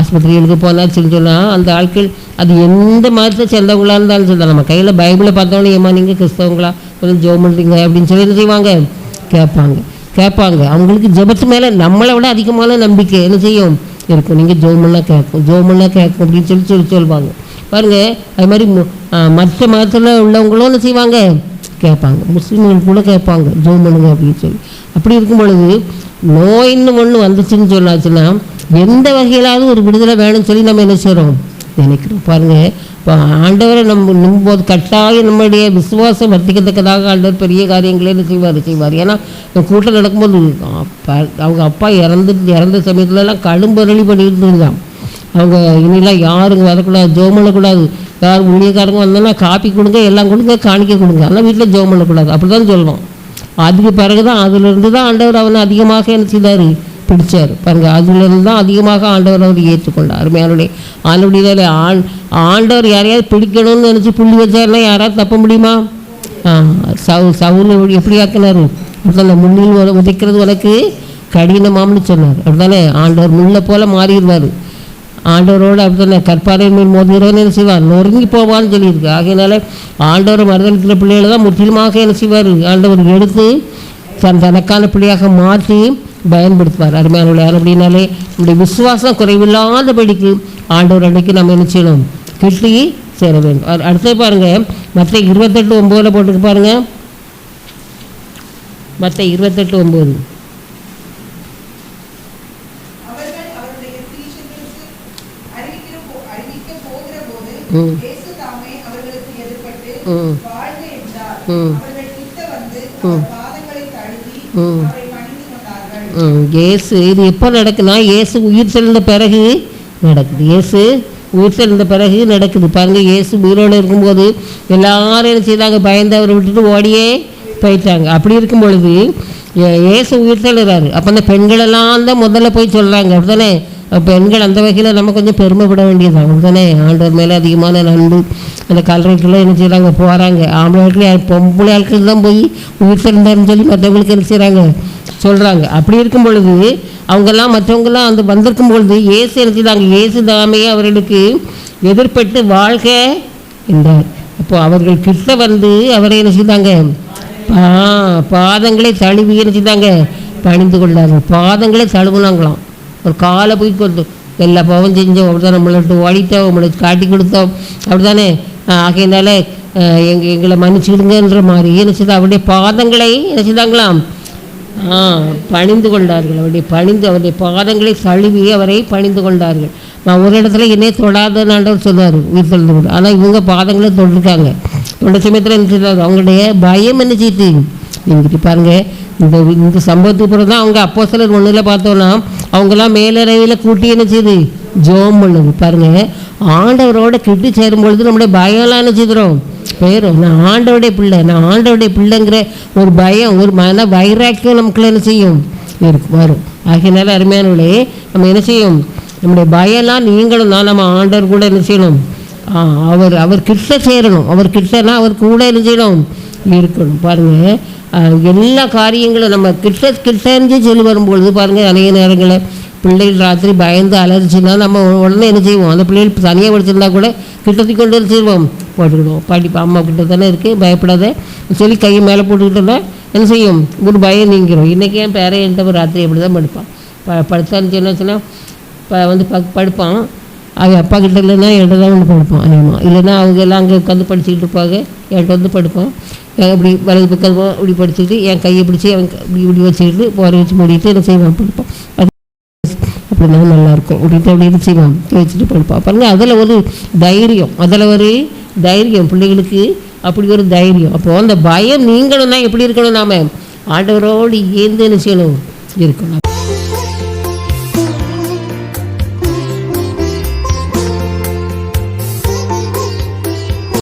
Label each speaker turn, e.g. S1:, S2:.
S1: ஆஸ்பத்திரிகளுக்கு போனாச்சுன்னு சொன்னால் அந்த ஆட்கள் அது எந்த மதத்தை சேர்ந்தவங்களாக இருந்தாலும் சொல்லலாம். நம்ம கையில் பைபிளை பார்த்தோன்னே ஏமா நீங்கள் கிறிஸ்தவங்களா கொஞ்சம் ஜெபம் பண்ணுறீங்க அப்படின்னு சொல்லி என்ன செய்வாங்க, கேட்பாங்க. அவங்களுக்கு ஜெபத்து மேலே நம்மளை விட அதிகமான நம்பிக்கை என்ன செய்யும் இருக்கும். நீங்கள் ஜெபம்லாம் கேட்கும் அப்படின்னு சொல்லுவாங்க பாருங்கள். அது மாதிரி மற்ற மதத்தில் உள்ளவங்களும் என்ன செய்வாங்க, கேட்பாங்க. முஸ்லீம்கள் கூட கேட்பாங்க ஜெபம் பண்ணுங்க அப்படின்னு சொல்லி. அப்படி இருக்கும் பொழுது நோயின்னு ஒன்று வந்துச்சுன்னு சொன்னாச்சுன்னா எந்த வகையிலாவது ஒரு விடுதலை வேணும்னு சொல்லி நம்ம என்ன செய்கிறோம், நினைக்கிறோம். பாருங்கள், இப்போ ஆண்டவரை நம்ம நம்பும்போது கட்டாயம் நம்மளுடைய விசுவாசம் வர்த்திக்கத்தக்கதாக ஆண்டவர் பெரிய காரியங்களே என்ன செய்வார். ஏன்னா கூட்டம் நடக்கும்போது அவங்க அப்பா இறந்த சமயத்துலலாம் கடும்பரளி பண்ணிட்டு இருந்தான். அவங்க இனிலாம் யாருங்க வரக்கூடாது, ஜெபம் பண்ணக்கூடாது, யார் ஊழியக்காரங்க வந்தோன்னா காப்பி கொடுங்க, எல்லாம் கொடுங்க, காணிக்க கொடுங்க, ஆனால் வீட்டில் ஜெபம் பண்ணக்கூடாது அப்படி தான் சொல்லுவோம். அதுக்கு பிறகு தான் அதிலிருந்து தான் ஆண்டவர் அவனை அதிகமாக என்ன செய்தார், பிடிச்சார். பாருங்கள், அதிலிருந்து தான் அதிகமாக ஆண்டவர் அவர் ஏற்றுக்கொண்டார். அருமையானுடைய ஆளுடைய ஆண்டவர் யாரையாவது பிடிக்கணும்னு நினச்சி புள்ளி வச்சாருன்னா யாராவது தப்ப முடியுமா? சவுல் எப்படி ஆக்கினார், அப்படித்தானே முள்ளில் உதைக்கிறது உனக்கு கடினமாம்னு சொன்னார். அப்படித்தானே ஆண்டவர் முள்ளை போல் மாறிடுவார். ஆண்டவரோடு அப்படித்தானே கற்பாறை மேல் மோதுகிறவன் என்ன செய்வார், நொறுங்கி போவான்னு சொல்லியிருக்கு. ஆகையினால ஆண்டவரை மறுதளிக்கிற பிள்ளைகளை தான் முற்றிலுமாக என்ன செய்வார், ஆண்டவர் எடுத்து தனக்கான பிள்ளையாக மாற்றி பயன்படுத்துவார். அருமையானவர்களே, அப்படின்னாலே நம்முடைய விசுவாசம் குறைவில்லாதபடிக்கு ஆண்டவர் அன்னைக்கு நம்ம என்ன செய்யணும், கிட்டி சேர வேண்டும். அடுத்து பாருங்கள், மற்ற 28:9 போட்டுக்கு பாருங்கள். மற்ற 28:9 இயேசு இது எப்போ நடக்குன்னா இயேசு உயிர் தெழுந்த பிறகு நடக்குது. இயேசு உயிர் தெழுந்த பிறகு நடக்குது. பாருங்கள், இயேசு உயிரோடு இருக்கும்போது எல்லாரும் என்ன செய்தாங்க, பயந்து அவரை விட்டுட்டு ஓடியே போயிட்டாங்க. அப்படி இருக்கும் பொழுது இயேசு உயிர் தெழுறாரு. அப்போ அந்த பெண்களெல்லாம் தான் முதல்ல போய் சொல்கிறாங்க. அப்படித்தானே பெண்கள் அந்த வகையில் நம்ம கொஞ்சம் பெருமைப்பட வேண்டியது அப்படித்தானே. ஆண்டவர் மேலே அதிகமான நண்பு அந்த கல்லறைக்குள்ளே என்ன செய்கிறாங்க, போகிறாங்க. ஆம்பளை ஆட்கள் பொம்பளை ஆட்கள் தான் போய் உயிர் தெழுந்தாருன்னு சொல்லி மற்றவங்களுக்கு என்ன செய்கிறாங்க, சொல்கிறாங்க. அப்படி இருக்கும் பொழுது அவங்கெல்லாம் மற்றவங்கெல்லாம் அந்த வந்திருக்கும் பொழுது இயேசு என்ன செய்தாங்க, இயேசு தாமே அவர்களுக்கு எதிர்பட்டு வாழ்க என்றார். அப்போது அவர்கள் கிட்ட வந்து அவரை என்ன செய்தாங்க, பாதங்களை தழுவி என்ன செய்தாங்க, பணிந்து கொண்டார்கள். பாதங்களை தழுவுனாங்களாம். ஒரு காலை போய் கொண்டு எல்லா பாவம் செஞ்சோம், அப்படி தான் நம்மள்ட்ட ஓடித்தோம், நம்மளை காட்டி கொடுத்தோம், அப்படி தானே. ஆகையினால எங்களை மன்னிச்சுடுங்கன்ற மாதிரி என்ன செய்தா அவருடைய பாதங்களை என்ன செய்தாங்களாம், பணிந்து கொண்டார்கள். அவருடைய பாதங்களை தழுவி அவரை பணிந்து கொண்டார்கள். நான் ஒரு இடத்துல என்னையே தொடாதன்னு ஆண்டவர் சொல்லுவார் உயிர் தெழுந்து கொண்டு. ஆனால் இவங்க பாதங்களை தொட்டிருக்காங்க. தொண்ட சமயத்தில் என்ன செய்தார், அவங்களுடைய பயம் என்ன செய்யுது நீங்கள் பாருங்கள். இந்த சம்பவத்துக்கு பிறகு தான் அவங்க அப்போஸ்தலர் 1 பார்த்தோன்னா அவங்கெல்லாம் மேலறையில் கூட்டி என்ன செய்யுது, ஜெபம் பண்ணுது. பாருங்கள், ஆண்டவரோட கிட்டி சேரும் பொழுது நம்முடைய பயம்லாம் என்ன செய்கிறோம் போயிடும். நான் ஆண்டவருடைய பிள்ளைங்கிற ஒரு பயம், ஒரு மன வைராக்கியம் நமக்குள்ள என்ன செய்யும் வரும். ஆகையினால அருமையானவர்களே, நம்ம என்ன செய்யும், நம்முடைய பயம்லாம் நீங்களும் தான் நம்ம ஆண்டவர் கூட என்ன செய்யணும், அவர் கிட்ட சேரணும். அவர் கிட்டனா அவர் கூட என்ன செய்யணும், இருக்கணும். பாருங்கள், எல்லா காரியங்களும் நம்ம கிட்டேருந்து சொல்லி வரும்பொழுது பாருங்கள், அநேக நேரங்களில் பிள்ளைகள் ராத்திரி பயந்து அலர்ச்சின்னா நம்ம உடனே என்ன செய்வோம், அந்த பிள்ளைகள் தனியாக படிச்சிருந்தா கூட கிட்டத்துக்கு கொண்டு வந்து செய்வோம், போட்டுக்கிடுவோம். படிப்பு அம்மா கிட்ட தானே இருக்குது, பயப்படாத சொல்லி கையை மேலே போட்டுக்கிட்டோன்னா என்ன செய்யும், ஒரு பயம் நீங்கிறோம். இன்றைக்கி என் பேரை என்கிட்ட ராத்திரி எப்படி தான் படுப்பான், படுத்தான்னு சொன்னாச்சுன்னா படுப்பான். அவங்க அப்பா கிட்ட இல்லைன்னா என்கிட்ட தான் வந்து படுப்பான். அதிகமாக இல்லைன்னா அவங்க எல்லாம் அங்கே உட்காந்து படிச்சுக்கிட்டு இருப்பாங்க, என்கிட்ட வந்து படுப்பான். இப்படி வலது பக்கம் இப்படி படிச்சுக்கிட்டு என் கையை பிடிச்சி அவன் இப்படி வச்சுக்கிட்டு போரை வச்சு மூடிட்டு என்ன செய்வான், படுப்பான். அது அப்படின்னா நல்லாயிருக்கும் அப்படின்ட்டு அப்படி என்ன செய்வான், வச்சுட்டு படுப்பான். பாருங்கள், அதில் ஒரு தைரியம் பிள்ளைகளுக்கு, அப்படி ஒரு தைரியம். அப்போது அந்த பயம் நீங்களும் தான் எப்படி இருக்கணும், நாம் ஆண்டவரோடு ஏந்து என்ன செய்யணும் இருக்கணும்.